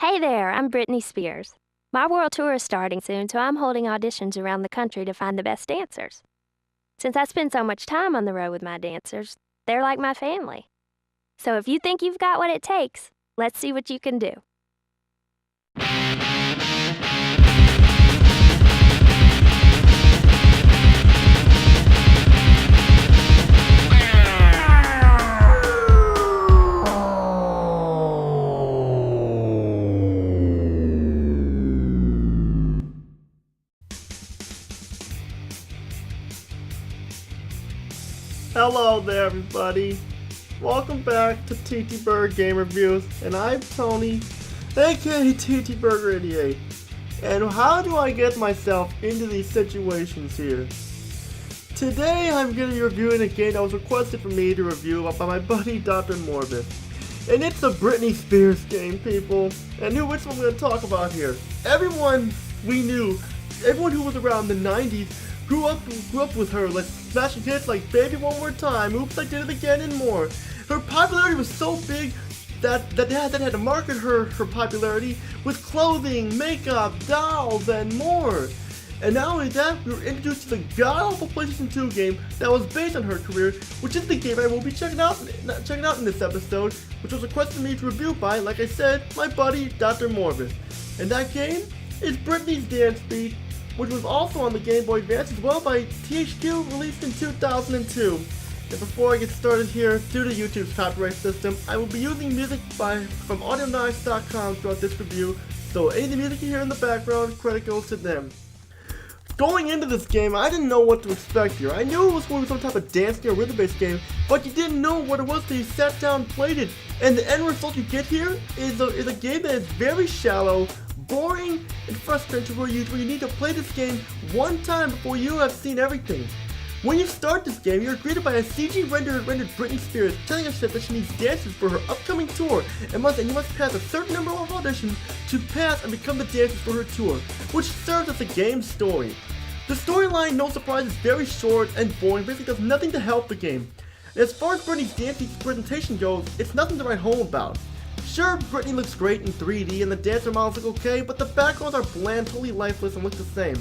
Hey there, I'm Britney Spears. My world tour is starting soon, so I'm holding auditions around the country to find the best dancers. Since I spend so much time on the road with my dancers, they're like my family. So if you think you've got what it takes, let's see what you can do. Hello there, everybody. Welcome back to TTBurger Game Reviews, and I'm Tony, aka TTBurger88. And how do I get myself into these situations here? Today, I'm going to be reviewing a game that was requested for me to review by my buddy Dr. Morbid. And it's a Britney Spears game, people. And which one I'm going to talk about here? Everyone we knew, everyone who was around the 90s, grew up with her, like smashing hits like Baby One More Time, Oops I Did It Again, and more. Her popularity was so big that they had to market her popularity with clothing, makeup, dolls, and more. And not only that, we were introduced to the god-awful PlayStation 2 game that was based on her career, which is the game I will be checking out in this episode, which was requested me to review by, like I said, my buddy Dr. Morbid. And that game is Britney's Dance Beat, which was also on the Game Boy Advance as well by THQ, released in 2002. And before I get started here, due to YouTube's copyright system, I will be using music from AudioNice.com throughout this review, so any of the music you hear in the background, credit goes to them. Going into this game, I didn't know what to expect here. I knew it was going to be some type of dance game or rhythm-based game, but you didn't know what it was until you sat down and played it. And the end result you get here is a game that is very shallow, boring, and frustrating where you need to play this game one time before you have seen everything. When you start this game, you're greeted by a CG rendered Britney Spears telling us that she needs dancers for her upcoming tour and you must pass a certain number of auditions to pass and become the dancers for her tour, which serves as the game's story. The storyline, no surprise, is very short and boring, basically does nothing to help the game. And as far as Britney's dance presentation goes, it's nothing to write home about. Sure, Britney looks great in 3D and the dancer models look okay, but the backgrounds are bland, totally lifeless, and look the same.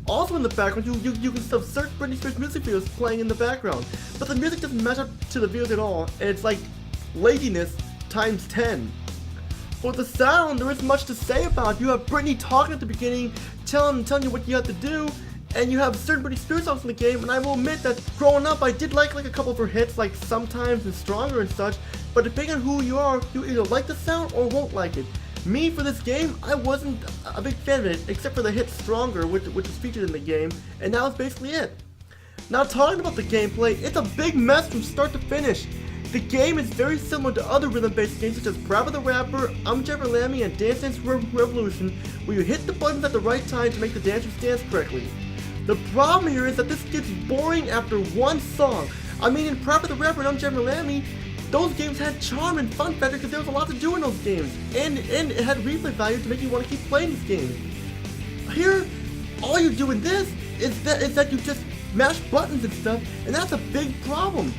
Also in the background, you can still search Britney Spears music videos playing in the background, but the music doesn't match up to the videos at all, and it's like laziness times 10. For the sound, there isn't much to say about. You have Britney talking at the beginning, telling you what you have to do, and you have certain Britney Spears songs in the game, and I will admit that growing up I did like a couple of her hits, like Sometimes and Stronger and such, but depending on who you are, you either like the sound or won't like it. Me, for this game, I wasn't a big fan of it, except for the hit Stronger, which is featured in the game, and that was basically it. Now talking about the gameplay, it's a big mess from start to finish. The game is very similar to other rhythm-based games such as Parappa the Rapper, Jabber Lammy, and Dance Dance Revolution, where you hit the buttons at the right time to make the dancers dance correctly. The problem here is that this gets boring after one song. I mean, in Parappa the Rapper and Jabber Lammy, those games had charm and fun factor because there was a lot to do in those games, and it had replay value to make you want to keep playing these games. Here, all you do in this is that you just mash buttons and stuff, and that's a big problem.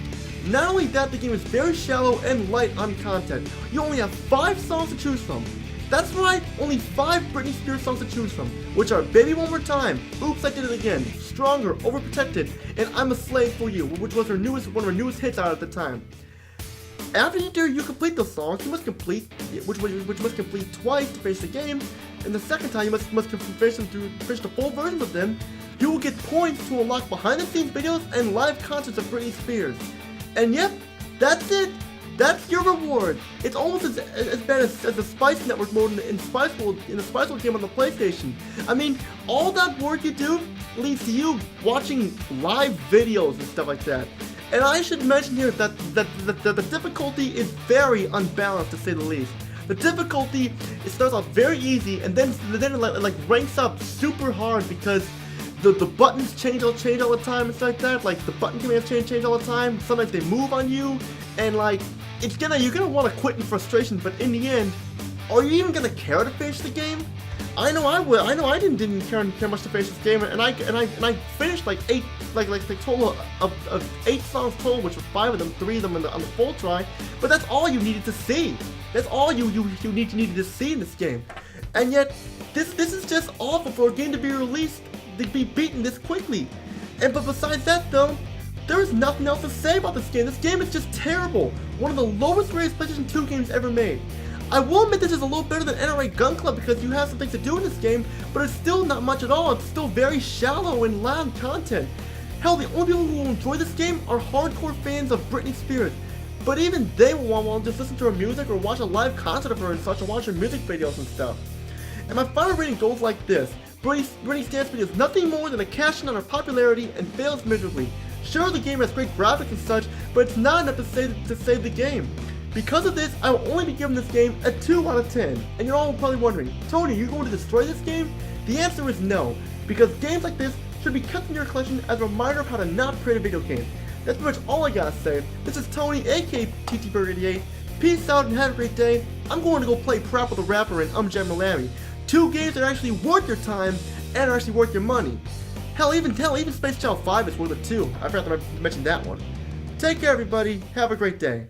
Not only that, the game is very shallow and light on content. You only have 5 songs to choose from. That's right, only 5 Britney Spears songs to choose from, which are Baby One More Time, Oops I Did It Again, Stronger, Overprotected, and I'm a Slave for You, which was one of her newest hits out at the time. After you complete those songs, you must complete twice to finish the game, and the second time you must finish the full versions of them. You will get points to unlock behind-the-scenes videos and live concerts of Britney Spears. And yep, that's it. That's your reward. It's almost as bad as the Spice Network mode in the Spice World game on the PlayStation. I mean, all that work you do leads to you watching live videos and stuff like that. And I should mention here that the difficulty is very unbalanced, to say the least. The difficulty, it starts off very easy and then it ranks up super hard because the buttons change all the time and stuff like that. Like the button commands change all the time. Sometimes they move on you, and like you're gonna want to quit in frustration. But in the end, are you even gonna care to finish the game? I know I will. I know I didn't care much to finish this game, and I finished like the total of 8 songs total, which were 5 of them, 3 of them on the full try. But that's all you needed to see. That's all you needed to see in this game. And yet, this is just awful for a game to be released to be beaten this quickly. But besides that though, there is nothing else to say about this game. This game is just terrible. One of the lowest rated PlayStation 2 games ever made. I will admit this is a little better than NRA Gun Club because you have some things to do in this game, but it's still not much at all. It's still very shallow and loud content. Hell, the only people who will enjoy this game are hardcore fans of Britney Spears. But even they will want to just listen to her music or watch a live concert of her and such, or watch her music videos and stuff. And my final rating goes like this. Britney's dance video is nothing more than a cash in on her popularity and fails miserably. Sure, the game has great graphics and such, but it's not enough to save the game. Because of this, I will only be giving this game a 2 out of 10. And you're all probably wondering, Tony, are you going to destroy this game? The answer is no, because games like this should be kept in your collection as a reminder of how to not create a video game. That's pretty much all I gotta say. This is Tony, aka TTBurger. Peace out and have a great day. I'm going to go play Prap with the Rapper and Jam Miami. 2 games that are actually worth your time and are actually worth your money. Hell, even Space Channel 5 is worth it too. I forgot to mention that one. Take care, everybody. Have a great day.